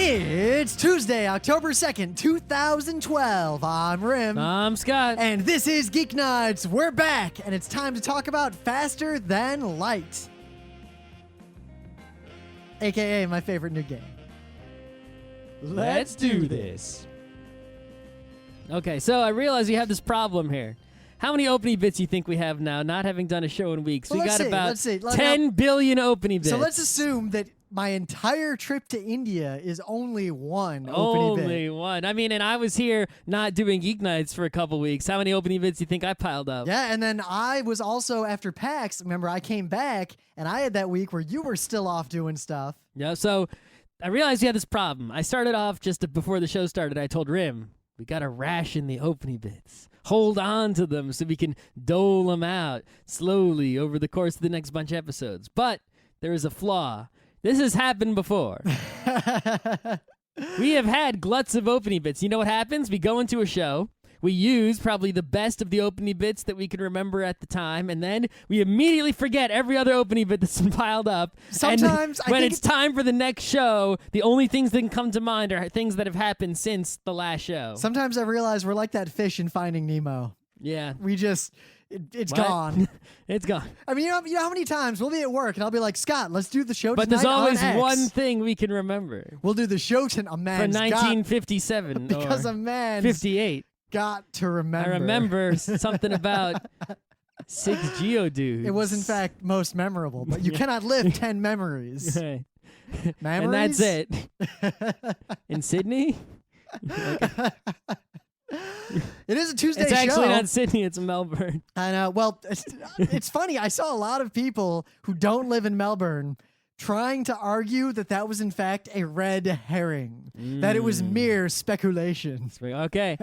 It's Tuesday, October 2nd, 2012. I'm Rim. I'm Scott. And this is Geek Nuts. We're back, and it's time to talk about Faster Than Light. AKA my favorite new game. Let's do this. Okay, so I realize we have this problem here. How many opening bits do you think we have now, not having done a show in weeks? Well, we let's got see, about let's see. 10 billion opening bits. So let's assume that my entire trip to India is only one opening bit. Only one. I mean, and I was here not doing Geek Nights for a couple weeks. How many opening bits do you think I piled up? Yeah, and then I was also after PAX. Remember, I came back, and I had that week where you were still off doing stuff. Yeah, so I realized we had this problem. I started off just before the show started. I told Rim, we got to ration the opening bits. Hold on to them so we can dole them out slowly over the course of the next bunch of episodes. But there is a flaw. This has happened before. We have had gluts of opening bits. You know what happens? We go into a show. We use probably the best of the opening bits that we can remember at the time, and then we immediately forget every other opening bit that's been piled up. Sometimes and when it's time for the next show, the only things that can come to mind are things that have happened since the last show. Sometimes I realize we're like that fish in Finding Nemo. Yeah. We just, it's What? gone. It's gone. I mean, you know how many times we'll be at work and I'll be like, Scott, let's do the show But tonight there's always on X. one thing we can remember. We'll do the show tonight. A From man's 1957 because or a man's 58. got to remember. I remember something about 6 Geodudes. It was, in fact, most memorable, but you cannot live 10 memories. Right. Memories? And that's it. In Sydney? It is a Tuesday It's actually show. not Sydney, it's Melbourne. I know. Well, it's funny. I saw a lot of people who don't live in Melbourne trying to argue that that was, in fact, a red herring, that it was mere speculation. Okay.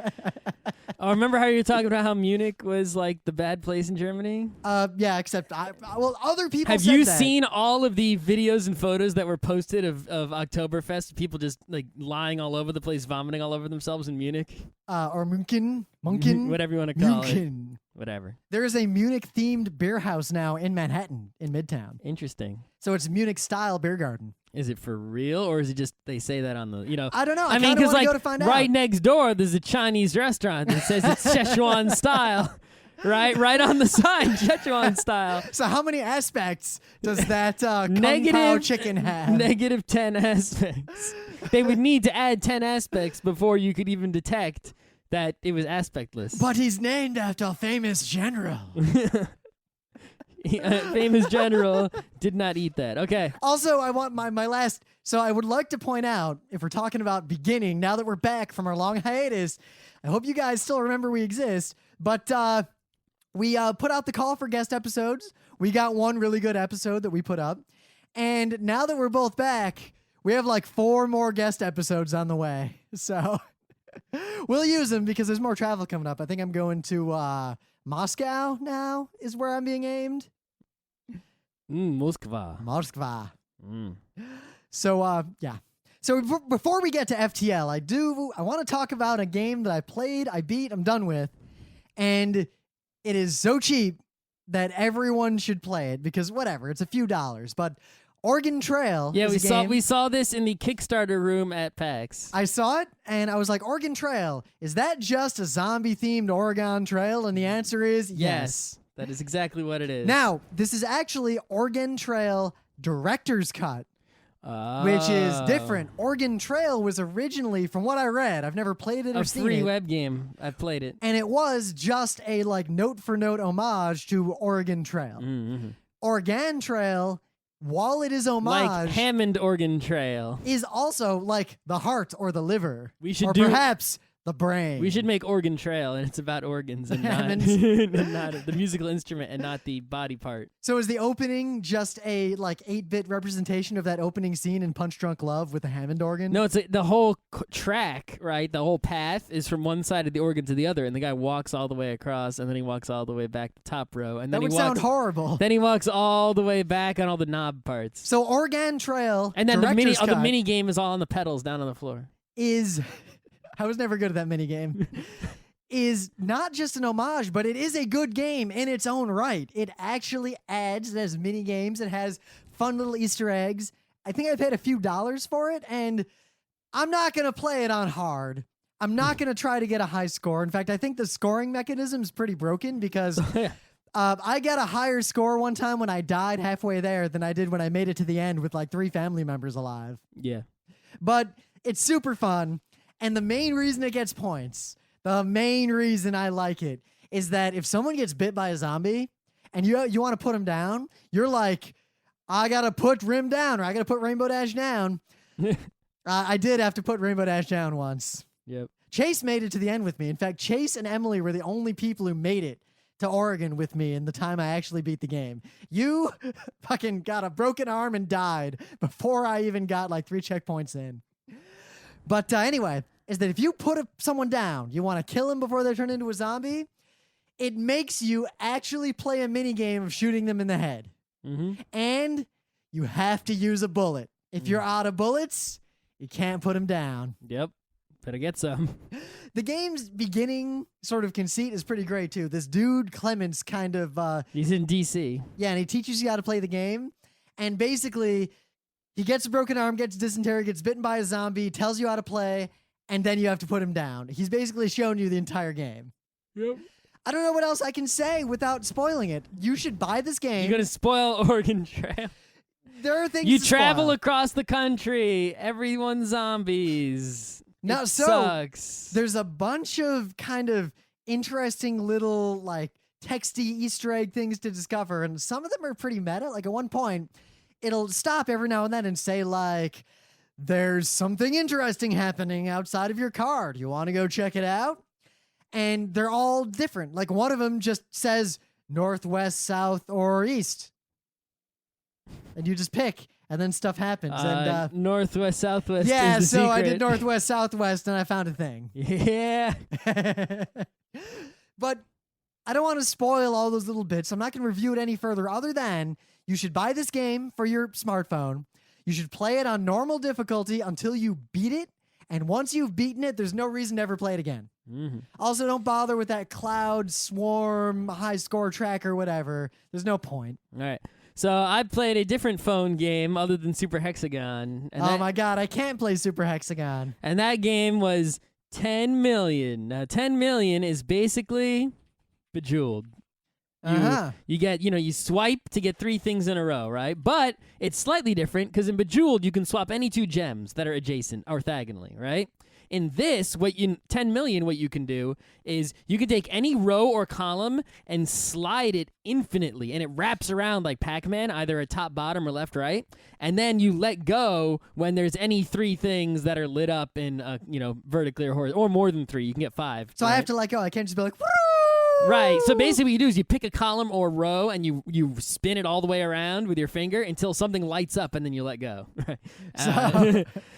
Oh, remember how you were talking about how Munich was like the bad place in Germany? Yeah, except, other people Have said you that. seen all of the videos and photos that were posted of Oktoberfest? People just like lying all over the place, vomiting all over themselves in Munich? Or Munchen? Whatever you want to call it. Munchen. Whatever. There is a Munich-themed beer house now in Manhattan, in Midtown. Interesting. So it's Munich-style beer garden. Is it for real, or is it just they say that on the, I don't know. I mean, because like go to find right out. next door, there's a Chinese restaurant that says it's Szechuan style. Right on the sign, Szechuan style. So how many aspects does that Kung Pao chicken have? Negative 10 aspects. They would need to add 10 aspects before you could even detect that it was aspectless. But he's named after a famous general. Famous general did not eat that. Okay. Also, I want my last... So I would like to point out, if we're talking about beginning, now that we're back from our long hiatus, I hope you guys still remember we exist, but we put out the call for guest episodes. We got one really good episode that we put up. And now that we're both back, we have like 4 more guest episodes on the way. So we'll use them because there's more travel coming up. I think I'm going to Moscow now is where I'm being aimed. Moskva. Moskva. So, yeah. So before we get to FTL, I want to talk about a game that I played, I beat, I'm done with, and it is so cheap that everyone should play it because whatever, it's a few dollars. But Oregon Trail. Yeah, is a game. we saw this in the Kickstarter room at PAX. I saw it and I was like, Oregon Trail, is that just a zombie-themed Oregon Trail? And the answer is yes. That is exactly what it is. Now, this is actually Oregon Trail Director's Cut. Which is different. Oregon Trail was originally, from what I read, I've never played it or seen it. A free web game. I've played it. And it was just a like note-for-note homage to Oregon Trail. Mm-hmm. Oregon Trail, while it is homage, Like Hammond Oregon Trail. is also like the heart or the liver. We should or do- perhaps the brain. We should make Oregon Trail, and it's about organs and not, Hammonds. and not the musical instrument and not the body part. So is the opening just a like 8-bit representation of that opening scene in Punch Drunk Love with the Hammond organ? No, it's the whole track, right? The whole path is from one side of the organ to the other, and the guy walks all the way across, and then he walks all the way back to top row, and that then would he sound walks. horrible. Then he walks all the way back on all the knob parts. So Oregon Trail, And then the Director's Cut mini game is all on the pedals down on the floor. is I was never good at that mini game. Is not just an homage, but it is a good game in its own right. It actually adds, it has mini games, it has fun little Easter eggs. I think I paid a few dollars for it, and I'm not going to play it on hard. I'm not going to try to get a high score. In fact, I think the scoring mechanism is pretty broken because I got a higher score one time when I died halfway there than I did when I made it to the end with like 3 family members alive. Yeah. But it's super fun. And the main reason it gets points, the main reason I like it, is that if someone gets bit by a zombie and you want to put him down, you're like, I got to put Rim down or I got to put Rainbow Dash down. I did have to put Rainbow Dash down once. Yep. Chase made it to the end with me. In fact, Chase and Emily were the only people who made it to Oregon with me in the time I actually beat the game. You fucking got a broken arm and died before I even got like 3 checkpoints in. But anyway, is that if you put someone down, you want to kill him before they turn into a zombie, it makes you actually play a mini game of shooting them in the head. Mm-hmm. And you have to use a bullet. If you're out of bullets, you can't put them down. Yep. Better get some. The game's beginning sort of conceit is pretty great, too. This dude, Clements, kind of... He's in D.C. Yeah, and he teaches you how to play the game. And basically, he gets a broken arm, gets dysentery, gets bitten by a zombie, tells you how to play, and then you have to put him down. He's basically shown you the entire game. Yep. I don't know what else I can say without spoiling it. You should buy this game. You're going to spoil Oregon Trail. There are things You to travel spoil. across the country. Everyone's zombies. Now, it so sucks. there's a bunch of kind of interesting little like texty Easter egg things to discover, and some of them are pretty meta. Like at one point, it'll stop every now and then and say like, "There's something interesting happening outside of your car. Do you want to go check it out?" And they're all different. Like one of them just says northwest, south, or east, and you just pick. And then stuff happens. And northwest, southwest. yeah, is the so I secret. did northwest, southwest, and I found a thing. Yeah. But I don't want to spoil all those little bits. I'm not going to review it any further other than you should buy this game for your smartphone. You should play it on normal difficulty until you beat it. And once you've beaten it, there's no reason to ever play it again. Mm-hmm. Also, don't bother with that cloud, swarm, high score tracker, whatever. There's no point. All right. So I played a different phone game other than Super Hexagon. And My God, I can't play Super Hexagon. And that game was 10 million. Now, 10 million is basically Bejeweled. You get, you swipe to get 3 things in a row, right? But it's slightly different because in Bejeweled, you can swap any 2 gems that are adjacent orthogonally, right? In this, 10 million, what you can do is you can take any row or column and slide it infinitely, and it wraps around like Pac-Man, either at top, bottom, or left, right. And then you let go when there's any 3 things that are lit up in, vertically or horizontally, or more than 3. You can get 5. So right? I have to let go. I can't just be like, woo! Right. So basically what you do is you pick a column or row and you spin it all the way around with your finger until something lights up and then you let go.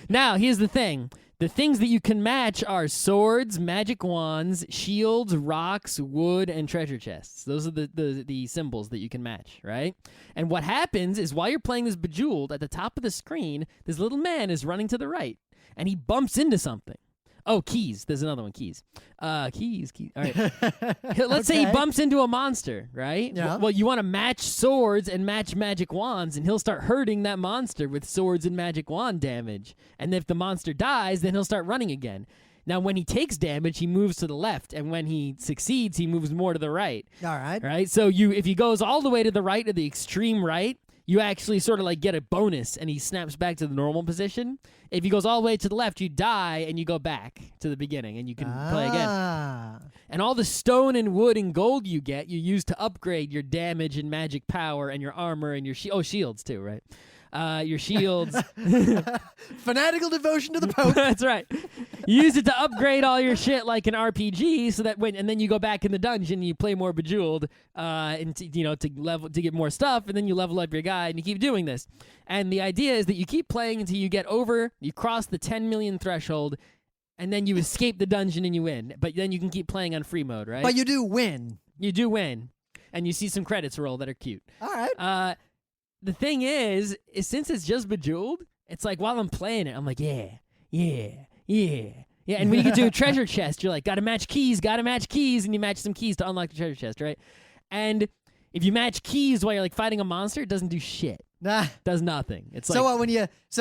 Now, here's the thing. The things that you can match are swords, magic wands, shields, rocks, wood, and treasure chests. Those are the symbols that you can match, right? And what happens is while you're playing this Bejeweled, at the top of the screen, this little man is running to the right, and he bumps into something. Oh, keys. There's another one, keys. Keys. All right. Let's say he bumps into a monster, right? Yeah. Well, you want to match swords and match magic wands, and he'll start hurting that monster with swords and magic wand damage. And if the monster dies, then he'll start running again. Now, when he takes damage, he moves to the left, and when he succeeds, he moves more to the right. All right. Right? So if he goes all the way to the right, or the extreme right, you actually sort of like get a bonus, and he snaps back to the normal position. If he goes all the way to the left, you die, and you go back to the beginning, and you can play again. And all the stone and wood and gold you get, you use to upgrade your damage and magic power and your armor and your shields too, right? Your shields. Fanatical devotion to the Pope. That's right. You use it to upgrade all your shit like an RPG, so that and then you go back in the dungeon, you play more Bejeweled, and to get more stuff, and then you level up your guy, and you keep doing this. And the idea is that you keep playing until you cross the 10 million threshold, and then you escape the dungeon and you win. But then you can keep playing on free mode, right? But you do win. You do win, and you see some credits roll that are cute. All right. The thing is since it's just Bejeweled, it's like while I'm playing it, I'm like, yeah. And when you get to a treasure chest, you're like, gotta match keys, and you match some keys to unlock the treasure chest, right? And if you match keys while you're like fighting a monster, it doesn't do shit. Nah. Does nothing. It's So like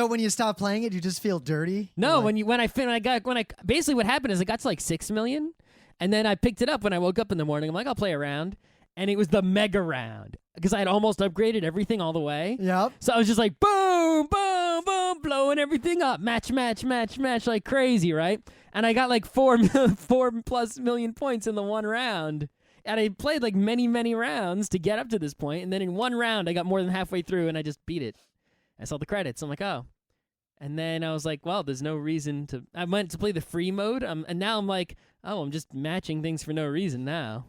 when you stop playing it, you just feel dirty. no. You're like, Basically what happened is I got to like 6 million, and then I picked it up when I woke up in the morning. I'm like, I'll play a round, and it was the mega round because I had almost upgraded everything all the way. Yep. So I was just like boom, boom, boom, blowing everything up, match like crazy, right? And I got like 4+ million points in the one round. And I played like many rounds to get up to this point, and then in one round I got more than halfway through and I just beat it. I saw the credits. I'm like, oh. And then I was like, well, there's no reason to. I went to play the free mode, and now I'm like, oh, I'm just matching things for no reason now.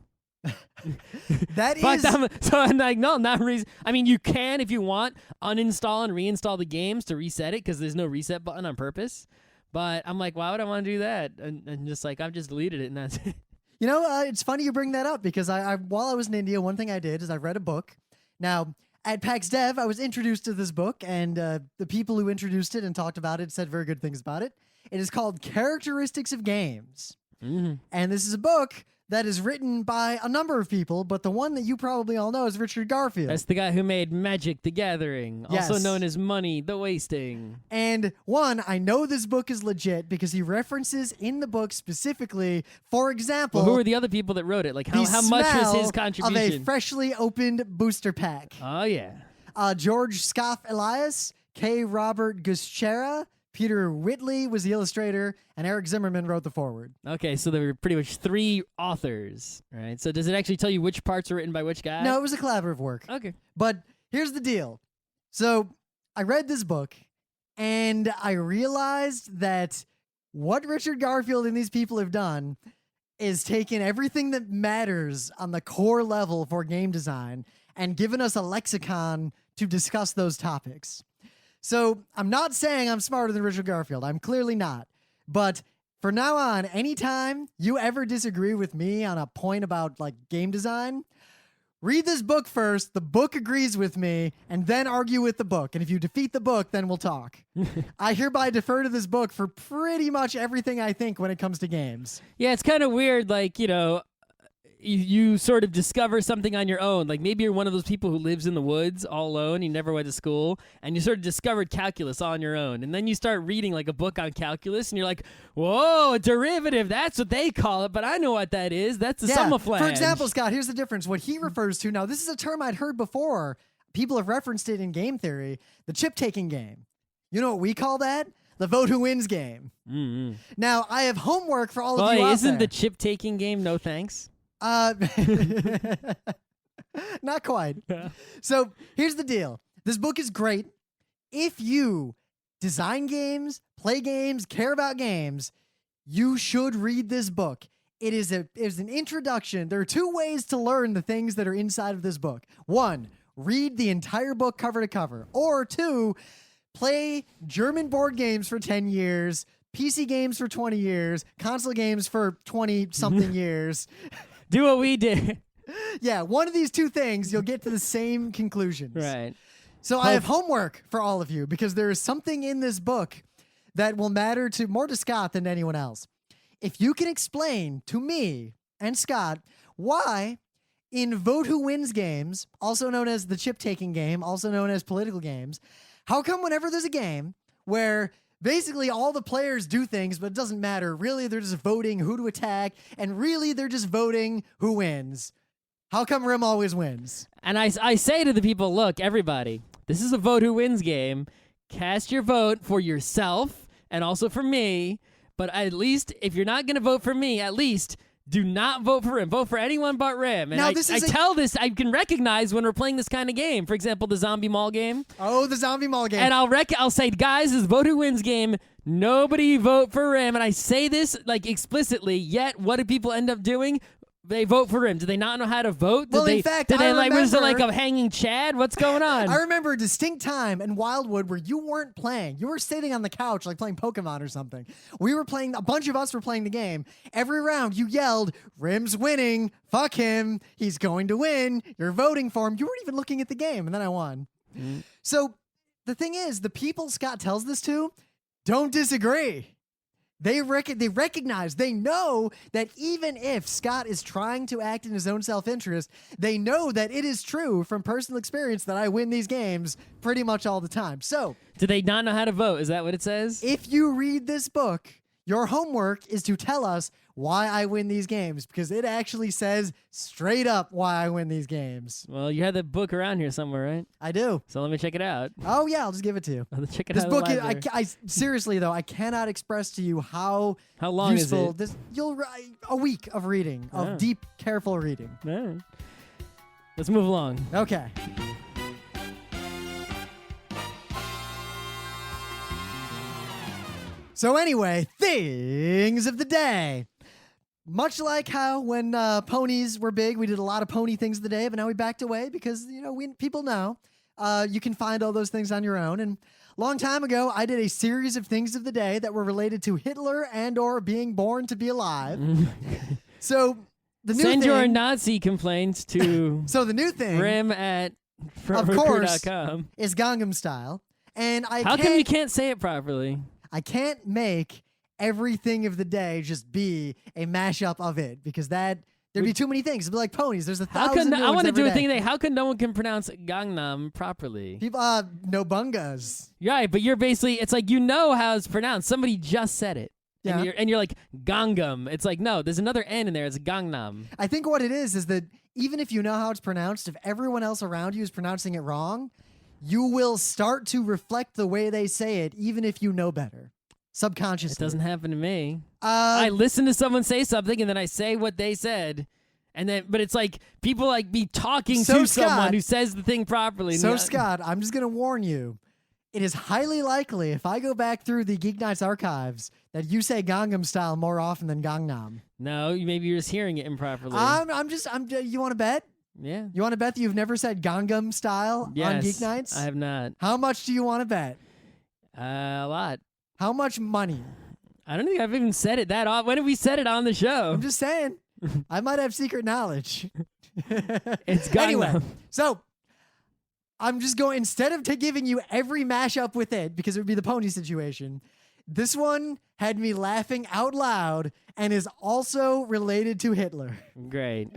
That But is so I'm like, no, not reason. I mean, you can, if you want, uninstall and reinstall the games to reset it because there's no reset button on purpose. But I'm like, why would I want to do that? And just like, I've just deleted it, and that's it. You know, it's funny you bring that up because I while I was in India, one thing I did is I read a book. Now, at PAX Dev, I was introduced to this book, and the people who introduced it and talked about it said very good things about it. It is called Characteristics of Games. Mm-hmm. And this is a book that is written by a number of people, but the one that you probably all know is Richard Garfield. That's the guy who made Magic the Gathering, also Yes. known as Money the Wasting. And one, I know this book is legit because he references in the book specifically, for example, Well, who are the other people that wrote it? Like, the how much was his smell contribution? of a freshly opened booster pack. Oh, yeah. George Scoff Elias, K. Robert Guschera, Peter Whitley was the illustrator, and Eric Zimmerman wrote the foreword. Okay, so there were pretty much 3 authors, right? So does it actually tell you which parts are written by which guy? No, it was a collaborative work. Okay. But here's the deal. So I read this book, and I realized that what Richard Garfield and these people have done is taken everything that matters on the core level for game design and given us a lexicon to discuss those topics. So I'm not saying I'm smarter than Richard Garfield. I'm clearly not. But for now on, anytime you ever disagree with me on a point about like game design, read this book first. The book agrees with me, and then argue with the book. And if you defeat the book, then we'll talk. I hereby defer to this book for pretty much everything I think when it comes to games. Yeah, it's kind of weird, like, you sort of discover something on your own. Like maybe you're one of those people who lives in the woods all alone, you never went to school, and you sort of discovered calculus on your own. And then you start reading like a book on calculus, and you're like, whoa, a derivative, that's what they call it, but I know what that is. That's a sum of flange. For example, Scott, here's the difference. What he refers to now, this is a term I'd heard before. People have referenced it in game theory, the chip-taking game. You know what we call that? The vote who wins game. Mm-hmm. Now, I have homework for all of you out isn't there. the chip-taking game no thanks? Not quite. So here's the deal. This book is great. If you design games, play games, care about games, you should read this book. It is an introduction. There are 2 ways to learn the things that are inside of this book. 1, read the entire book cover to cover. Or 2, play German board games for 10 years, PC games for 20 years, console games for 20-something years. Do what we did. Yeah, one of these 2 things, you'll get to the same conclusions. Right. So I have homework for all of you because there is something in this book that will matter more to Scott than to anyone else. If you can explain to me and Scott why in Vote Who Wins games, also known as the chip-taking game, also known as political games, how come whenever there's a game where basically all the players do things, but it doesn't matter. Really, they're just voting who to attack, and really, they're just voting who wins. How come Rim always wins? And I say to the people, look, everybody, this is a vote who wins game. Cast your vote for yourself and also for me. But at least, if you're not going to vote for me, at least do not vote for Rim. Vote for anyone but Rim. And Now, I can recognize when we're playing this kind of game. For example, the Zombie Mall game. Oh, the Zombie Mall game. And I'll say, guys, this is vote who wins game. Nobody vote for Rim. And I say this like explicitly, yet what do people end up doing? They vote for Rim. Do they not know how to vote? In fact, was it like a hanging Chad? What's going on? I remember a distinct time in Wildwood where you weren't playing. You were sitting on the couch like playing Pokemon or something. We were playing, a bunch of us were playing the game. Every round you yelled, Rim's winning. Fuck him. He's going to win. You're voting for him. You weren't even looking at the game. And then I won. Mm. So the thing is, the people Scott tells this to don't disagree. They recognize, they know that even if Scott is trying to act in his own self-interest, they know that it is true from personal experience that I win these games pretty much all the time. So, Do they not know how to vote? Is that what it says? if you read this book, your homework is to tell us why I win these games, because it actually says straight up why I win these games. Well, you have the book around here somewhere, right? I do. So let me check it out. Oh yeah, I'll just give it to you. I'll check it This out. book at is, the library. I seriously though, I cannot express to you how How long useful is it? this. A week of reading, of Oh. deep, careful reading. All right. Let's move along. Okay. So anyway, things of the day. Much like how when ponies were big, we did a lot of pony things of the day, but now we backed away because people know you can find all those things on your own. And long time ago, I did a series of things of the day that were related to Hitler and/or being born to be alive. So the new Send your thing. Nazi complaints to So the new thing Rim at Of course. recruit.com. is Gangnam Style, and How come you can't say it properly? I can't make everything of the day just be a mashup of it because there'd be too many things. It'd be like ponies. There's How thousand can new I ones want to every do a day. thing today? How come no one can pronounce Gangnam properly? People, no bungas. Right, but you're basically it's like you know how it's pronounced. Somebody just said it. Yeah. And you're like Gangnam. It's like no, there's another N in there. It's Gangnam. I think what it is that even if you know how it's pronounced, if everyone else around you is pronouncing it wrong, you will start to reflect the way they say it, even if you know better, subconsciously. It doesn't happen to me. I listen to someone say something and then I say what they said. And then but it's like people like be talking So, to Scott- someone who says the thing properly. So, And Scott, I'm just going to warn you. It is highly likely if I go back through the Geek Nights archives that you say Gangnam Style more often than Gangnam. no, maybe you're just hearing it improperly. You want to bet? yeah. You want to bet that you've never said Gangnam Style Yes, on Geek Nights? I have not. How much do you want to bet? A lot. How much money? I don't think I've even said it that often. When have we said it on the show? I'm just saying. I might have secret knowledge. It's Gangnam. Anyway, so I'm just going, instead of giving you every mashup with it, because it would be the pony situation, this one had me laughing out loud and is also related to Hitler. Great.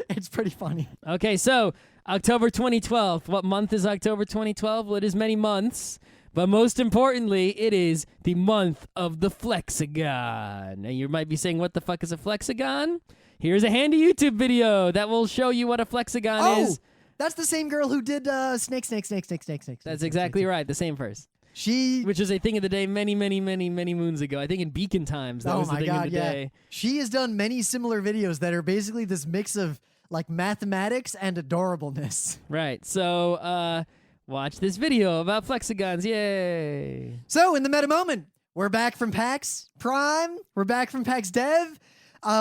It's pretty funny. Okay, so October 2012. What month is October 2012? Well, it is many months, but most importantly, it is the month of the Flexagon. Now, you might be saying, what the fuck is a Flexagon? Here's a handy YouTube video that will show you what a Flexagon Oh, is. that's the same girl who did Snake. That's exactly right, the same first. She, Which was a thing of the day many, many, many, many moons ago. I think in Beacon Times, that oh was the my thing God, of the yeah. day. She has done many similar videos that are basically this mix of like mathematics and adorableness. Right, so watch this video about Flexagons. Yay! So, in the meta moment, we're back from PAX Prime. We're back from PAX Dev.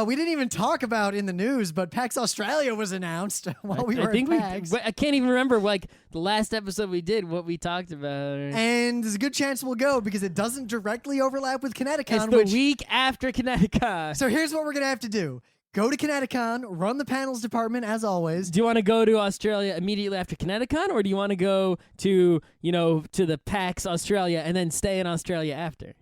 We didn't even talk about in the news, but PAX Australia was announced while we were I think at PAX. I can't even remember like the last episode we did what we talked about. And there's a good chance we'll go because it doesn't directly overlap with It's Kineticon. the which, week after Kineticon. so here's what we're going to have to do. Go to Kineticon, run the panels department as always. Do you want to go to Australia immediately after Kineticon, or do you want to go to to the PAX Australia and then stay in Australia after?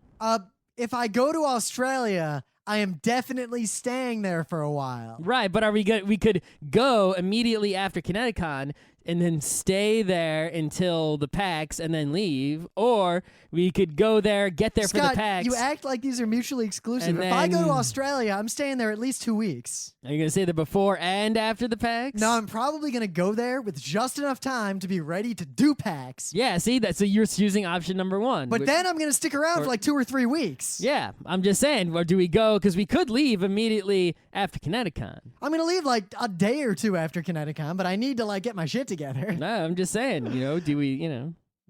If I go to Australia, I am definitely staying there for a while. Right, but are we good? We could go immediately after Kineticon and then stay there until the PAX and then leave, or we could go there, get there Scott, for the PAX. you act like these are mutually exclusive. And If I go to then- Australia, I'm staying there at least 2 weeks. Are you gonna say the before and after the PAX? No, I'm probably going to go there with just enough time to be ready to do PAX. Yeah, see that. So you're using option number one. But which- then I'm going to stick around for like 2 or 3 weeks. yeah, I'm just saying. Or do we go? Because we could leave immediately after Kineticon. I'm going to leave like a day or two after Kineticon, but I need to like get my shit together. No, I'm just saying. Do we?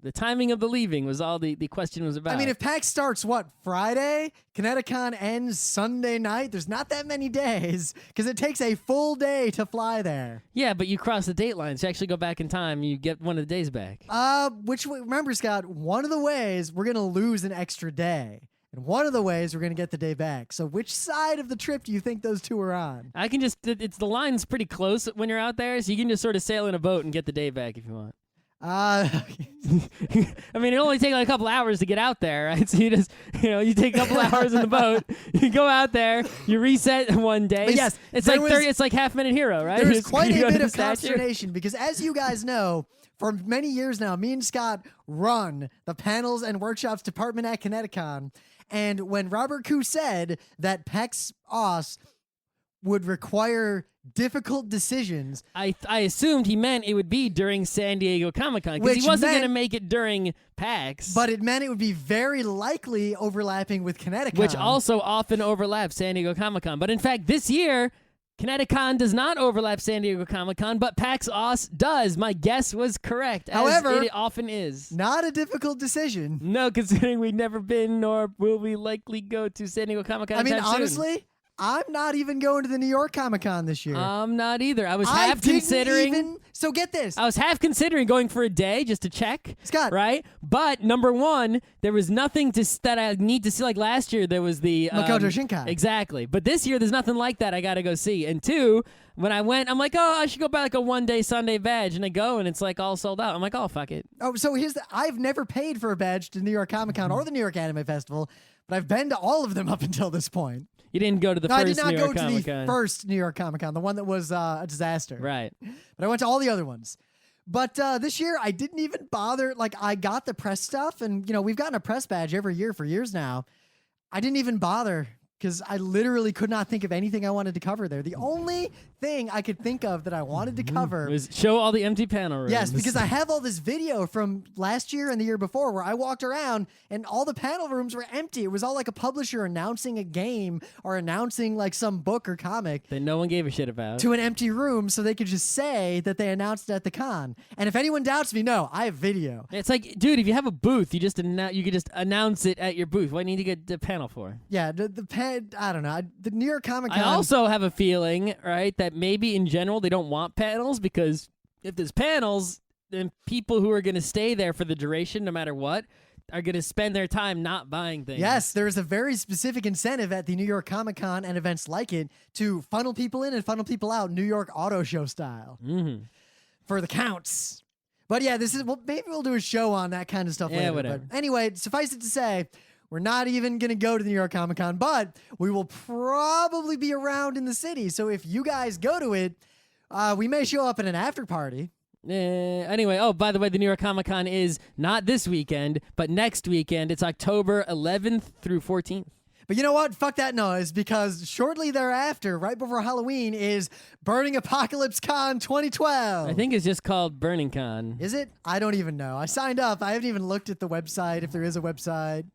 The timing of the leaving was all the question was about. I mean, if PAX starts, Friday? Kineticon ends Sunday night? There's not that many days because it takes a full day to fly there. yeah, but you cross the date lines. You actually go back in time. You get one of the days back. Remember, Scott, one of the ways we're going to lose an extra day. And one of the ways we're going to get the day back. So which side of the trip do you think those two are on? I can just. It's the line's pretty close when you're out there, so you can just sort of sail in a boat and get the day back if you want. I mean, it only takes like a couple hours to get out there, right? So you just, you take a couple hours in the boat, you go out there, you reset one day. But yes, it's there like was- 30, it's like Half Minute Hero, right? There's Just quite you a go to bit the of statue. consternation because, as you guys know, for many years now, me and Scott run the panels and workshops department at Kineticon. And when Robert Koo said that PAX Aus would require difficult decisions, I assumed he meant it would be during San Diego Comic-Con because he Which wasn't meant- going to make it during PAX. but it meant it would be very likely overlapping with Kineticon. which also often overlaps San Diego Comic-Con. But in fact, this year, Kineticon does not overlap San Diego Comic-Con, but PAX Aus does. My guess was correct, as However- it often is. not a difficult decision. No, considering we've never been, nor will we likely go to San Diego Comic-Con I mean, anytime soon. honestly, I'm not even going to the New York Comic Con this year. I'm not either. I was I half didn't considering. even. So get this, I was half considering going for a day just to check. Scott. Right? But number one, there was nothing that I need to see. Like last year, there was the Makoto Shinkai. Exactly. But this year, there's nothing like that I got to go see. And two, when I went, I'm like, oh, I should go buy like a one-day Sunday badge. And I go, and it's like all sold out. I'm like, oh, fuck it. Oh, so I've never paid for a badge to New York Comic Con or the New York Anime Festival, but I've been to all of them up until this point. You didn't go to the No, first I did not New go York to the Comic-Con. first New York Comic Con, the one that was a disaster. Right. But I went to all the other ones. But this year, I didn't even bother. Like, I got the press stuff, and, we've gotten a press badge every year for years now. I didn't even bother because I literally could not think of anything I wanted to cover there. The only thing I could think of that I wanted to cover It was show all the empty panel rooms. Yes, because I have all this video from last year and the year before where I walked around and all the panel rooms were empty. It was all like a publisher announcing a game or announcing like some book or comic that no one gave a shit about. to an empty room so they could just say that they announced it at the con. And if anyone doubts me, no, I have video. It's like, dude, if you have a booth, you could just announce it at your booth. What do you need to get the panel for? Yeah, I don't know. The New York Comic Con. I also have a feeling, right, that maybe in general they don't want panels because if there's panels, then people who are going to stay there for the duration, no matter what, are going to spend their time not buying things. Yes, there is a very specific incentive at the New York Comic Con and events like it to funnel people in and funnel people out New York auto show style Mm-hmm. for the counts. But yeah, maybe we'll do a show on that kind of stuff Yeah, later. whatever. But anyway, suffice it to say, we're not even going to go to the New York Comic Con, but we will probably be around in the city. So if you guys go to it, we may show up at an after party. Anyway, by the way, the New York Comic Con is not this weekend, but next weekend. It's October 11th through 14th. But you know what? Fuck that noise, because shortly thereafter, right before Halloween, is Burning Apocalypse Con 2012. I think it's just called Burning Con. Is it? I don't even know. I signed up. I haven't even looked at the website, if there is a website.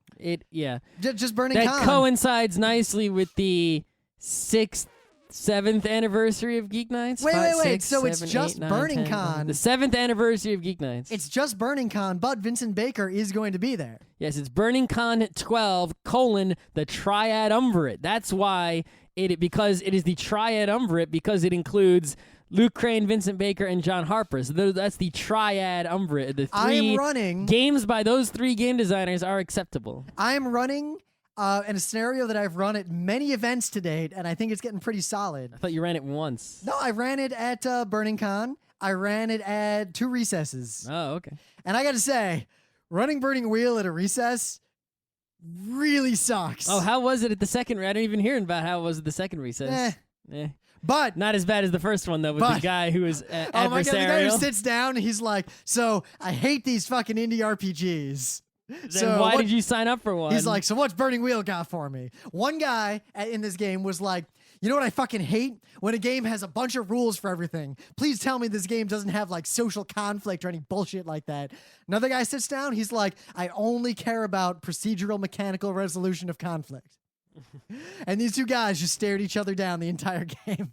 Yeah. Just Burning That Con. coincides nicely with the 7th anniversary of Geek Nights. Wait. 6, So it's 7, just 8, 9, Burning 10, Con. The 7th anniversary of Geek Nights. It's just Burning Con, but Vincent Baker is going to be there. Yes, it's Burning Con 12, the Triumvirate. That's why because it is the Triumvirate, because it includes Luke Crane, Vincent Baker, and John Harper. So that's the Triumvirate. The I am three running. games by those three game designers are acceptable. I am running in a scenario that I've run at many events to date, and I think it's getting pretty solid. I thought you ran it once. No, I ran it at Burning Con. I ran it at 2 recesses. Oh, okay. And I got to say, running Burning Wheel at a recess really sucks. Oh, how was it at the second? I didn't even hear about how it was at the second recess. But Not as bad as the first one though, with the guy who was oh my god, the guy who adversarial. sits down, he's like, "So I hate these fucking indie RPGs." Then So why what- did you sign up for one? He's like, "So what's Burning Wheel got for me?" One guy in this game was like, "You know what I fucking hate? When a game has a bunch of rules for everything. Please tell me this game doesn't have like social conflict or any bullshit like that." Another guy sits down, he's like, "I only care about procedural mechanical resolution of conflict." And these two guys just stared each other down the entire game.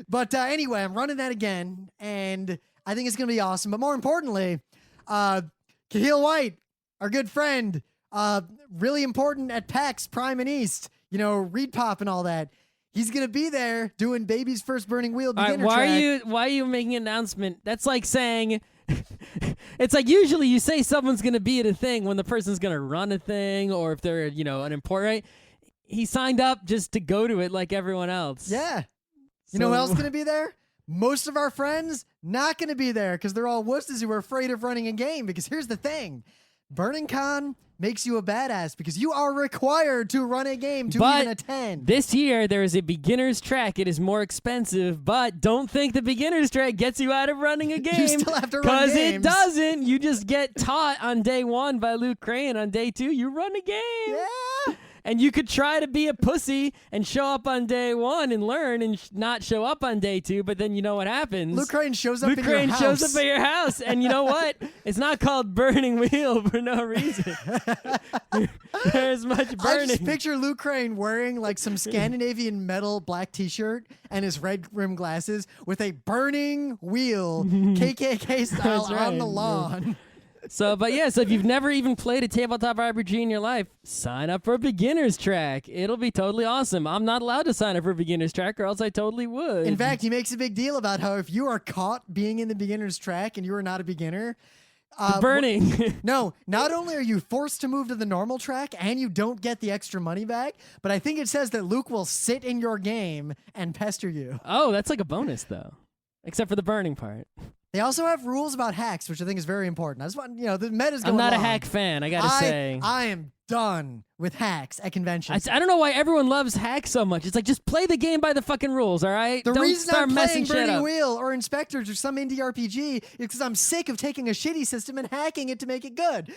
But anyway, I'm running that again, and I think it's going to be awesome. But more importantly, Kahil White, our good friend, really important at PAX Prime and East, Reed Pop and all that. He's going to be there doing Baby's First Burning Wheel all right, beginner track. why are you making an announcement? That's like saying it's like usually you say someone's going to be at a thing when the person's going to run a thing or if they're, an important, right? He signed up just to go to it like everyone else. Yeah. You know who else is going to be there? Most of our friends not going to be there because they're all wusses who are afraid of running a game. Because here's the thing. Burning Con makes you a badass because you are required to run a game to But even attend. This year, there is a beginner's track. It is more expensive, but don't think the beginner's track gets you out of running a game. You still have to run Because it games. doesn't. You just get taught on day 1 by Luke Crane. On day 2, you run a game. Yeah. And you could try to be a pussy and show up on day 1 and learn and not show up on day 2, but then you know what happens. Luke Crane shows up Luke in Crane your house. shows up at your house, and you know what? It's not called Burning Wheel for no reason. There's much I burning. just picture Luke Crane wearing like some Scandinavian metal black t-shirt and his red rim glasses with a burning wheel, KKK style, That's on the right. lawn. So if you've never even played a tabletop RPG in your life, sign up for a beginner's track. It'll be totally awesome. I'm not allowed to sign up for a beginner's track, or else I totally would. In fact, he makes a big deal about how if you are caught being in the beginner's track and you are not a beginner, burning. no, not only are you forced to move to the normal track and you don't get the extra money back, but I think it says that Luke will sit in your game and pester you. Oh, that's like a bonus though, except for the burning part. They also have rules about hacks, which I think is very important. I just want, the meta's going I'm not a long. hack fan. I gotta say. I am done with hacks at conventions. I don't know why everyone loves hacks so much. It's like, just play the game by the fucking rules, all right? The Don't reason start I'm messing playing shit Burning up. Wheel or Inspectors or some indie RPG is because I'm sick of taking a shitty system and hacking it to make it good.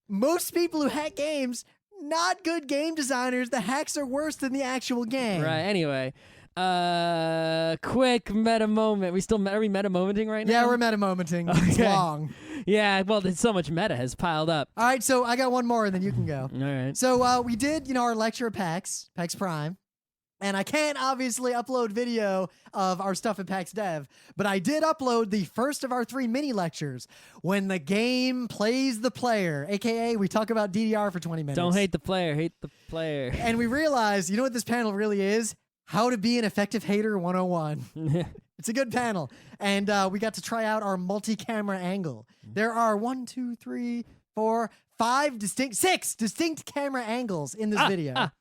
Most people who hack games, not good game designers. The hacks are worse than the actual game. Right. Anyway, quick meta moment. Are we meta momenting right now? Yeah, we're meta momenting. It's Okay. long. Yeah. Well, there's so much meta has piled up. All right, so I got one more, and then you can go. All right. So we did, our lecture at PAX Prime, and I can't obviously upload video of our stuff at PAX Dev, but I did upload the first of our 3 mini lectures, When the Game Plays the Player, aka we talk about DDR for 20 minutes. Don't hate the player. Hate the player. And we realized, you know what this panel really is? How to be an effective hater 101. It's a good panel. And we got to try out our multi-camera angle. There are 6 distinct camera angles in this video.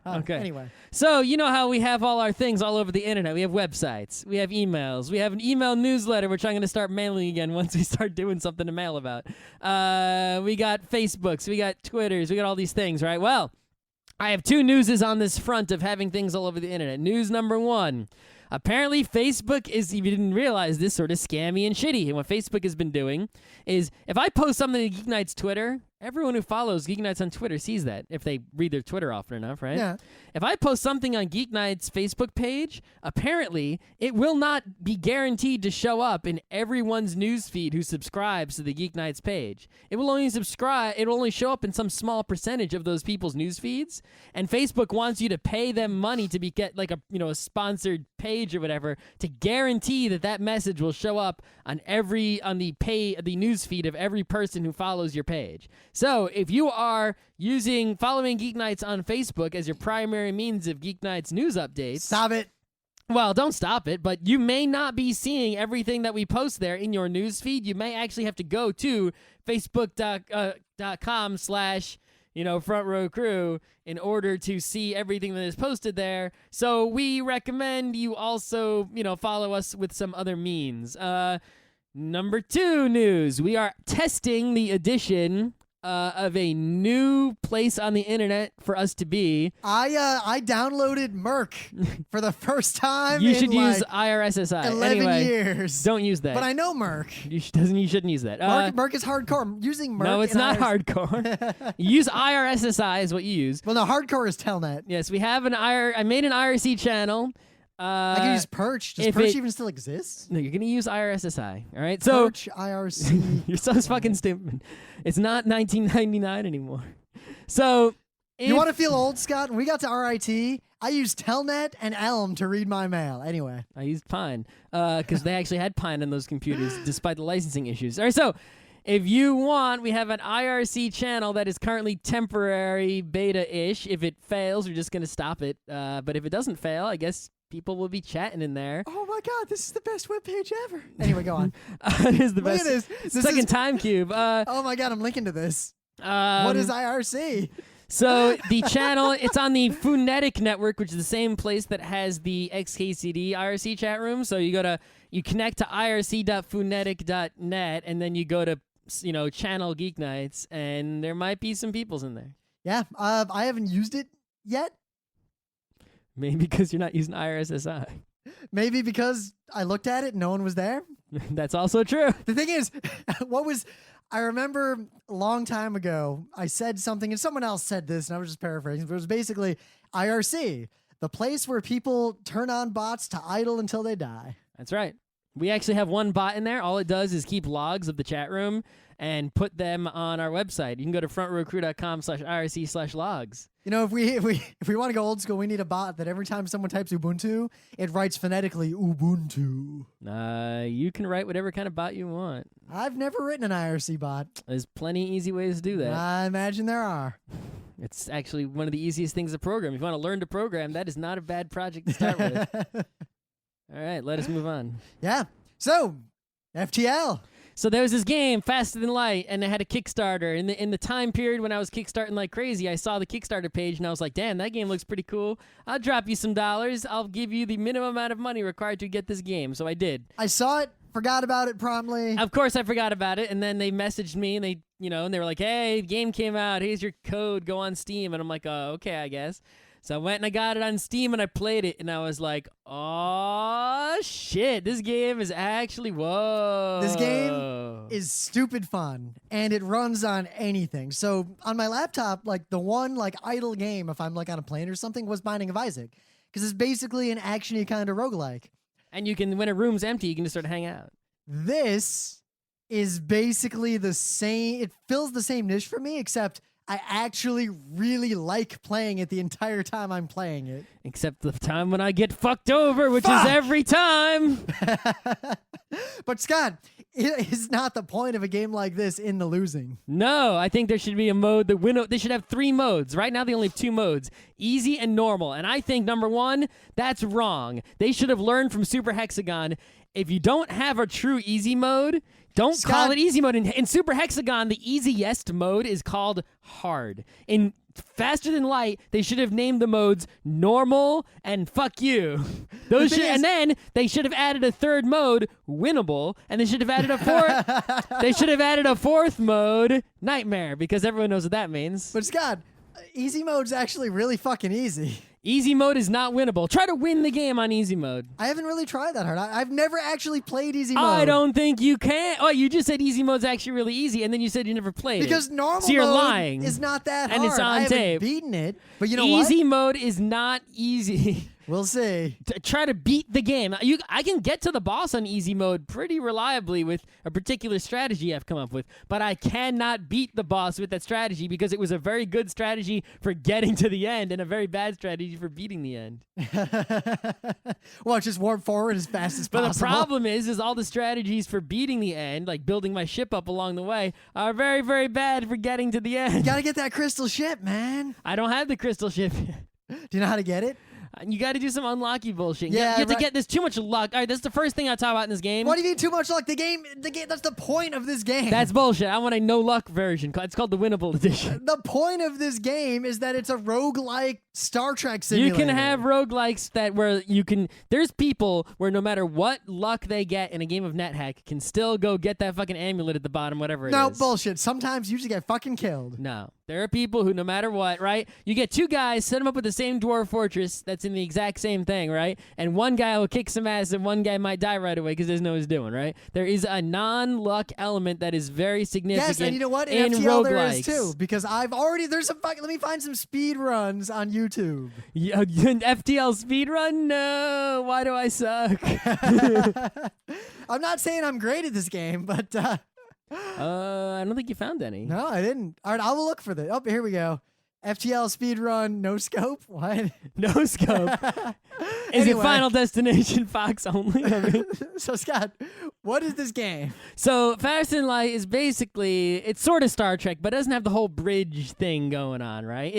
Okay. Anyway. So, you know how we have all our things all over the internet. We have websites. We have emails. We have an email newsletter, which I'm going to start mailing again once we start doing something to mail about. We got Facebooks. We got Twitters. We got all these things, right? Well, I have 2 newses on this front of having things all over the internet. News number 1. Apparently, Facebook is, if you didn't realize, this sort of scammy and shitty. And what Facebook has been doing is, if I post something to Geek Night's Twitter, everyone who follows Geek Nights on Twitter sees that, if they read their Twitter often enough, right? Yeah. If I post something on Geek Night's Facebook page, apparently it will not be guaranteed to show up in everyone's newsfeed who subscribes to the Geek Nights page. It will only show up in some small percentage of those people's news feeds, and Facebook wants you to pay them money to get like a sponsored page or whatever to guarantee that message will show up on the news feed of every person who follows your page. So if you are following Geek Nights on Facebook as your primary means of Geek Nights news updates, Stop it. well, don't stop it, but you may not be seeing everything that we post there in your news feed. You may actually have to go to facebook.com/ Front Row Crew in order to see everything that is posted there. So we recommend you also, follow us with some other means. Number 2 news. We are testing the addition of a new place on the internet for us to be. I downloaded Merc for the first time You in should use like IRSSI. 11 anyway, years. don't use that. But I know Merc. You shouldn't use that. Merc is hardcore. I'm using Merc. No, it's in not IRS hardcore. You use IRSSI is what you use. Well, no, hardcore is Telnet. Yes, we have I made an IRC channel. I can use Perch. Does if Perch it- even still exist? No, you're gonna use IRSSI. All right. So Perch, IRC. you're so fucking stupid. It's not 1999 anymore. So You want to feel old, Scott? When we got to RIT, I used Telnet and Elm to read my mail. Anyway. I used Pine because they actually had Pine on those computers despite the licensing issues. All right, so if you want, we have an IRC channel that is currently temporary beta-ish. If it fails, we're just going to stop it. But if it doesn't fail, I guess people will be chatting in there. Oh my God, this is the best webpage ever. Anyway, go on. It is the Look best. at this. This Second is- time cube. Oh my God, I'm linking to this. What is IRC? So the channel, it's on the Funetic network, which is the same place that has the XKCD IRC chat room. So you connect to irc.funetic.net, and then you go to channel Geek Nights, and there might be some peoples in there. Yeah, I haven't used it yet. Maybe because you're not using IRSSI. Maybe because I looked at it and no one was there. That's also true. The thing is, I remember a long time ago, I said something and someone else said this and I was just paraphrasing, but it was basically IRC, the place where people turn on bots to idle until they die. That's right. We actually have one bot in there. All it does is keep logs of the chat room and put them on our website. You can go to frontrowcrew.com/IRC/logs. If we want to go old school, we need a bot that every time someone types Ubuntu, it writes phonetically Ubuntu. You can write whatever kind of bot you want. I've never written an IRC bot. There's plenty of easy ways to do that. I imagine there are. It's actually one of the easiest things to program. If you want to learn to program, that is not a bad project to start with. All right, let us move on. Yeah. So, FTL. So there was this game, Faster Than Light, and it had a Kickstarter. In the time period when I was kickstarting like crazy, I saw the Kickstarter page, and I was like, damn, that game looks pretty cool. I'll drop you some dollars. I'll give you the minimum amount of money required to get this game. So I did. I saw it, forgot about it promptly. Of course, I forgot about it, and then they messaged me, and they were like, hey, the game came out. Here's your code. Go on Steam. And I'm like, oh, okay, I guess. So I went and I got it on Steam and I played it and I was like, oh shit, this game is actually, whoa. This game is stupid fun and it runs on anything. So on my laptop, like the one idle game, if I'm on a plane or something, was Binding of Isaac. Because it's basically an action-y kind of roguelike. And you can, when a room's empty, you can just sort of hang out. This is basically the same, it fills the same niche for me, except I actually really like playing it the entire time I'm playing it. Except the time when I get fucked over, which is every time. But Scott, it is not the point of a game like this in the losing. No, I think there should be a mode that they should have 3 modes. Right now they only have 2 modes, easy and normal. And I think number 1, that's wrong. They should have learned from Super Hexagon. If you don't have a true easy mode, don't call it easy mode. In Super Hexagon, the easiest mode is called hard. In Faster Than Light, they should have named the modes normal and fuck you. And then they should have added a 3rd mode, winnable, and they should have added a 4th. They should have added a 4th mode, nightmare, because everyone knows what that means. But Scott, easy mode's actually really fucking easy. Easy mode is not winnable. Try to win the game on easy mode. I haven't really tried that hard. I've never actually played easy mode. I don't think you can. Oh, you just said easy mode's actually really easy, and then you said you never played because normal so you're mode lying. is not that hard. And it's on I haven't tape. beaten it, but you know easy mode is not easy. We'll see. Try to beat the game. I can get to the boss on easy mode pretty reliably with a particular strategy I've come up with, but I cannot beat the boss with that strategy because it was a very good strategy for getting to the end and a very bad strategy for beating the end. Well, just warp forward as fast as possible. But the problem is all the strategies for beating the end, like building my ship up along the way, are very, very bad for getting to the end. You gotta get that crystal ship, man. I don't have the crystal ship. Do you know how to get it? You got to do some unlocky bullshit. Yeah, you have to get this too much luck. All right, that's the first thing I talk about in this game. What do you mean too much luck? The game, that's the point of this game. That's bullshit. I want a no luck version. It's called the winnable edition. The point of this game is that it's a roguelike Star Trek simulator. You can have roguelikes where you can. There's people where no matter what luck they get in a game of NetHack can still go get that fucking amulet at the bottom, whatever it is. No, bullshit. Sometimes you just get fucking killed. No. There are people who, no matter what, right? You get 2 guys, set them up with the same dwarf fortress that's in the exact same thing, right? And one guy will kick some ass and one guy might die right away because he doesn't know what he's doing, right? There is a non-luck element that is very significant. Yes, and you know what? In FTL roguelikes. there is too, because I've already, let me find some speed runs on YouTube. Yeah, an FTL speedrun? No, why do I suck? I'm not saying I'm great at this game, but I don't think you found any. no, I didn't. All right, I will look for this. Oh, here we go. FTL speedrun, no scope? What? No scope. Is it Final Destination Fox only? I mean, So, Scott, What is this game? So Faster Than Light is basically, it's sort of Star Trek, but it doesn't have the whole bridge thing going on, right?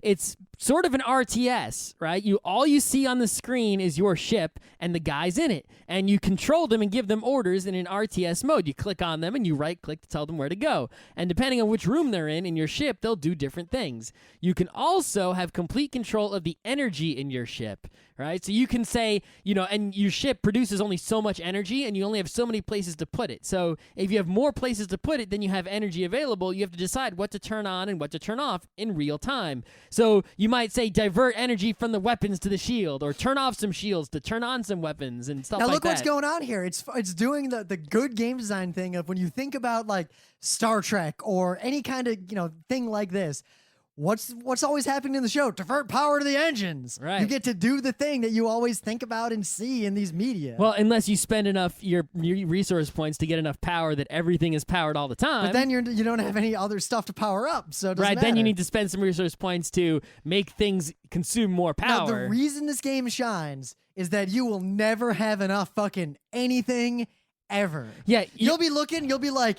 It's sort of an RTS, right? All you see on the screen is your ship and the guys in it, and you control them and give them orders in an RTS mode. You click on them and you right click to tell them where to go, and depending on which room they're in your ship, they'll do different things. You can also have complete control of the energy in your ship, right? So you can say, and your ship produces only so much energy, and you only have so many places to put it. So if you have more places to put it than you have energy available, you have to decide what to turn on and what to turn off in real time. So you might say divert energy from the weapons to the shield, or turn off some shields to turn on some weapons and stuff Now like look that. what's going on here. It's doing the good game design thing of when you think about like Star Trek or any kind of thing like this. What's always happening in the show? Divert power to the engines. Right. You get to do the thing that you always think about and see in these media. Well, unless you spend enough your resource points to get enough power that everything is powered all the time. but then you don't have any other stuff to power up, so it doesn't right, matter. then you need to spend some resource points to make things consume more Now, power. the reason this game shines is that you will never have enough fucking anything ever. Yeah, You'll be looking, you'll be like,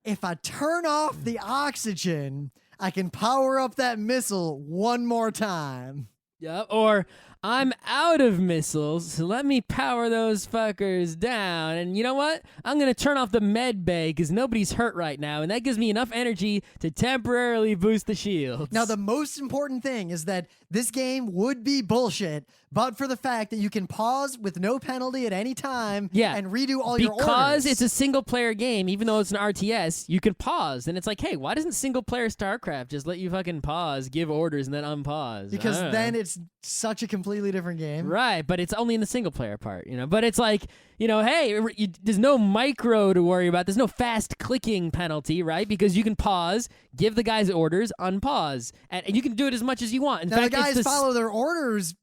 if I turn off the oxygen, I can power up that missile one more time. yeah, or I'm out of missiles, so let me power those fuckers down. And you know what? I'm going to turn off the med bay because nobody's hurt right now, and that gives me enough energy to temporarily boost the shields. Now, the most important thing is that this game would be bullshit, but for the fact that you can pause with no penalty at any time and redo all your orders. Because it's a single-player game, even though it's an RTS, you can pause. And it's like, hey, why doesn't single-player StarCraft just let you fucking pause, give orders, and then unpause? Because I don't then know. it's such a completely different game. Right, but it's only in the single-player part, But it's like, hey, there's no micro to worry about. There's no fast clicking penalty, right? Because you can pause, give the guys orders, unpause, and you can do it as much as you want. In Now, fact, the guys it's follow their orders,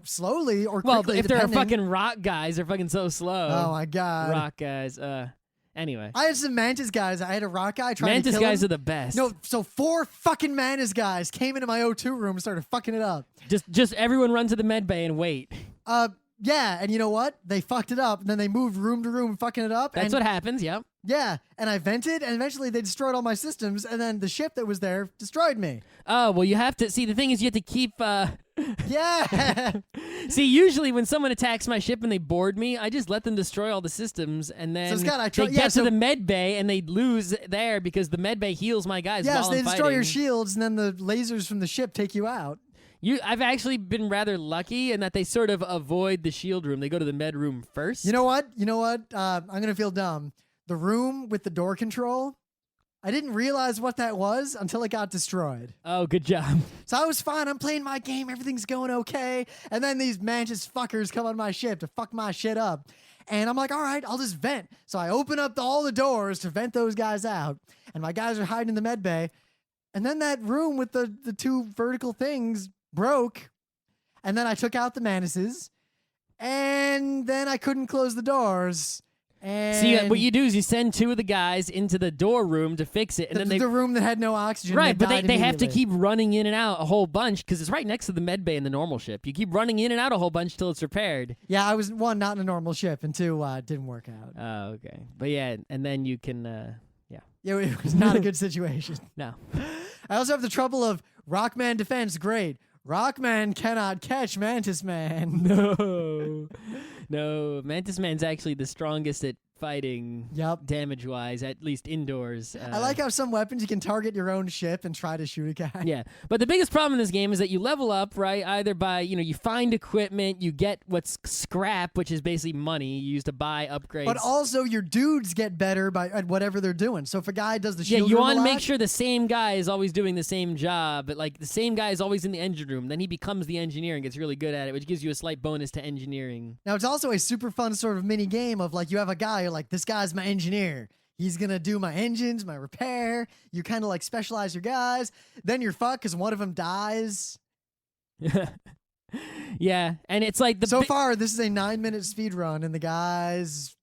slowly or well, quickly, if they're depending. fucking rock guys, they're fucking so slow. Oh, my God. Rock guys. Anyway, I had some Mantis guys. I had a rock guy trying Mantis to kill guys him. are the best. No, so 4 fucking Mantis guys came into my O2 room and started fucking it up. Just everyone run to the med bay and wait. Yeah, and you know what? They fucked it up, and then they moved room to room, fucking it up. That's and, what happens. Yep. Yeah, and I vented, and eventually they destroyed all my systems, and then the ship that was there destroyed me. Oh well, you have to see. The thing is, you have to keep. Yeah. See, usually when someone attacks my ship and they board me, I just let them destroy all the systems, and then Scott, they get to the med bay and they lose there because the med bay heals my guys. Yes, while they I'm destroy your fighting. shields, and then the lasers from the ship take you out. I've actually been rather lucky in that they sort of avoid the shield room. They go to the med room first. You know what? I'm going to feel dumb. The room with the door control, I didn't realize what that was until it got destroyed. Oh, good job. So I was fine. I'm playing my game. Everything's going okay. And then these Mantis fuckers come on my ship to fuck my shit up. And I'm like, all right, I'll just vent. So I open up all the doors to vent those guys out. And my guys are hiding in the med bay. And then that room with the 2 vertical things broke. And then I took out the Mantises. And then I couldn't close the doors. And See, what you do is you send 2 of the guys into the door room to fix it, and then the room that had no oxygen. Right, but died they have to immediately. keep running in and out a whole bunch because it's right next to the med bay in the normal ship. You keep running in and out a whole bunch till it's repaired. Yeah, I was 1, not in a normal ship, and 2, it didn't work out. Oh, okay. But yeah, and then you can, Yeah, it was not a good situation. no. I also have the trouble of Rockman defense, great. Rockman cannot catch Mantis Man. No, Mantis Man's actually the strongest at fighting Yep. damage-wise, at least indoors. I like how some weapons you can target your own ship and try to shoot a guy. Yeah, but the biggest problem in this game is that you level up, right? Either by, you find equipment, you get what's scrap, which is basically money you use to buy upgrades. But also your dudes get better at whatever they're doing. So if a guy does the Yeah, shield you room want a to make lot- sure the same guy is always doing the same job, but like the same guy is always in the engine room. Then he becomes the engineer and gets really good at it, which gives you a slight bonus to engineering. Now it's also a super fun sort of mini game of like you have a guy, you're like, this guy's my engineer. He's gonna do my engines, my repair. You kind of like specialize your guys. Then you're fucked because one of them dies. Yeah, and it's like So far, this is a 9-minute speed run, and the guy's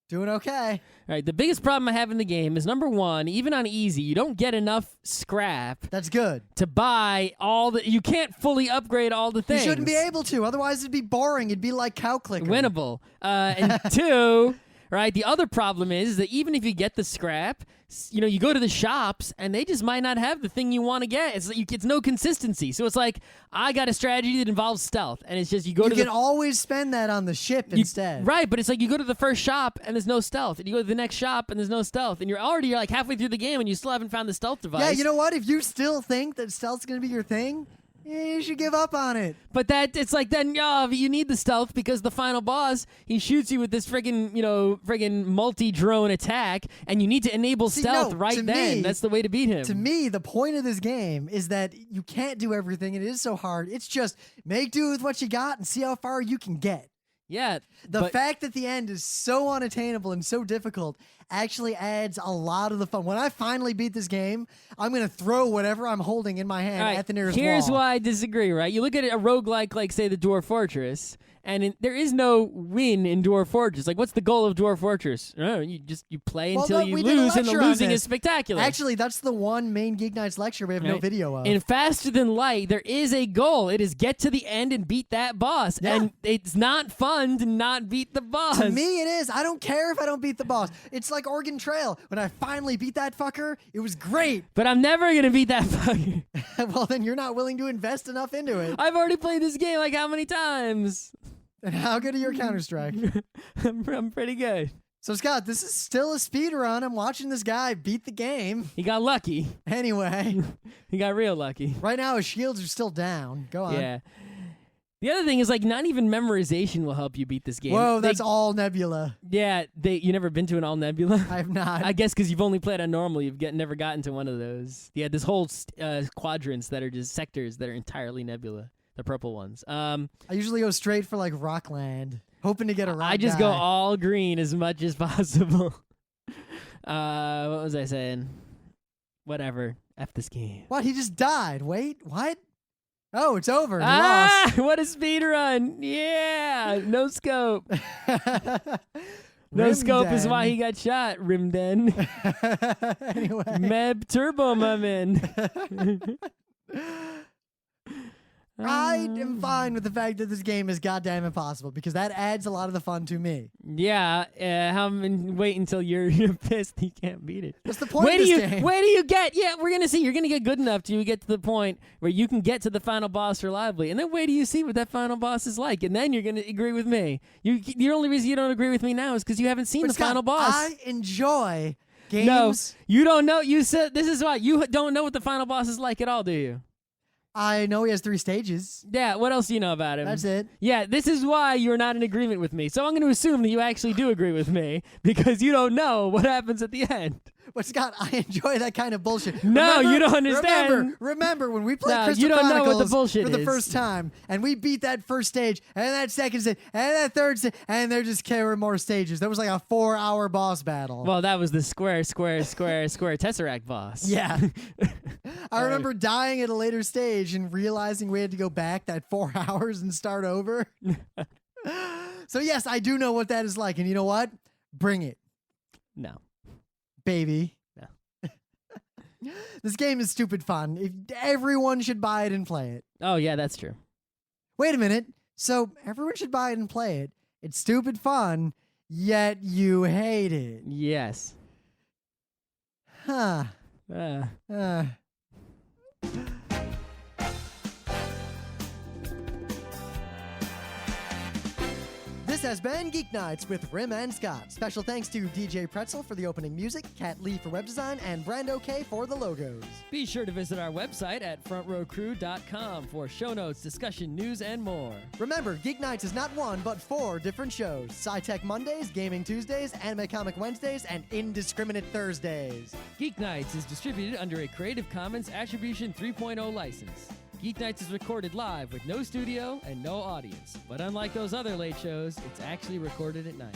doing okay. Right, the biggest problem I have in the game is number 1, even on easy, you don't get enough scrap That's good. to buy all the. You can't fully upgrade all the things. You shouldn't be able to, otherwise it'd be boring. It'd be like cow clicker. Winnable. And 2, right? The other problem is that even if you get the scrap, you go to the shops and they just might not have the thing you want to get. It's no consistency. So it's like, I got a strategy that involves stealth, and it's just you can always spend that on the ship instead. Right, but it's like you go to the first shop and there's no stealth, and you go to the next shop and there's no stealth, and you're like halfway through the game and you still haven't found the stealth device. Yeah, you know what? If you still think that stealth's going to be your thing, you should give up on it. But it's like then you need the stealth because the final boss, he shoots you with this friggin' multi-drone attack, and you need to enable stealth right then. That's the way to beat him. To me, the point of this game is that you can't do everything, and it is so hard. It's just make do with what you got and see how far you can get. Yeah. The fact that the end is so unattainable and so difficult actually adds a lot of the fun. When I finally beat this game, I'm going to throw whatever I'm holding in my hand at the nearest wall. Here's why I disagree, right? You look at a roguelike like, say, the Dwarf Fortress, and there is no win in Dwarf Fortress. Like, what's the goal of Dwarf Fortress? You play until you lose, and the losing is spectacular. Actually, that's the one main Geek Nights lecture we have no video of. In Faster Than Light, there is a goal. It is get to the end and beat that boss. Yeah. And it's not fun to not beat the boss. To me, it is. I don't care if I don't beat the boss. It's like Oregon Trail. When I finally beat that fucker, it was great. But I'm never going to beat that fucker. Well, then you're not willing to invest enough into it. I've already played this game like how many times? And how good are your Counter-Strike? I'm pretty good. So, Scott, this is still a speed run. I'm watching this guy beat the game. He got lucky. Anyway. He got real lucky. Right now, his shields are still down. Go on. Yeah. The other thing is, like, not even memorization will help you beat this game. Whoa, that's all Nebula. Yeah, you never been to an all Nebula? I have not. I guess because you've only played on normal, you've never gotten to one of those. Yeah, this whole quadrants that are just sectors that are entirely Nebula. The purple ones. I usually go straight for like Rockland, hoping to get a rock I just guy. go all green as much as possible. What was I saying? Whatever. F this game. What? He just died. Wait, what? Oh, it's over. He lost. What a speed run. Yeah. No scope. No scope is why he got shot, Rimden. Anyway. Meb Turbo, my man. I am fine with the fact that this game is goddamn impossible because that adds a lot of the fun to me. Yeah, wait until you're pissed you can't beat it. What's the point of this game? Wait till you get, we're going to see. You're going to get good enough till you get to the point where you can get to the final boss reliably. And then wait till you see what that final boss is like. And then you're going to agree with me. The only reason you don't agree with me now is because you haven't seen Scott, final boss. I enjoy games. No, you don't know. You said this is why. You don't know what the final boss is like at all, do you? I know he has 3 stages. Yeah, what else do you know about him? That's it. Yeah, this is why you're not in agreement with me. So I'm going to assume that you actually do agree with me because you don't know what happens at the end. But Scott, I enjoy that kind of bullshit. No, you don't understand. Remember when we played No, Crystal you don't know Chronicles what the bullshit for the is. first time, and we beat that first stage, and that second stage, and that third stage, and there just came more stages. That was like a 4-hour boss battle. Well, that was the square Tesseract boss. Yeah. I remember dying at a later stage and realizing we had to go back that 4 hours and start over. So yes, I do know what that is like, and you know what? Bring it. No. Baby. No. This game is stupid fun. Everyone should buy it and play it. Oh, yeah, that's true. Wait a minute. So everyone should buy it and play it. It's stupid fun, yet you hate it. Yes. Huh. This has been Geek Nights with Rim and Scott. Special thanks to DJ Pretzel for the opening music, Kat Lee for web design, and Brando K for the logos. Be sure to visit our website at frontrowcrew.com for show notes, discussion, news, and more. Remember, Geek Nights is not 1, but 4 different shows. Sci-Tech Mondays, Gaming Tuesdays, Anime Comic Wednesdays, and Indiscriminate Thursdays. Geek Nights is distributed under a Creative Commons Attribution 3.0 license. Geek Nights is recorded live with no studio and no audience. But unlike those other late shows, it's actually recorded at night.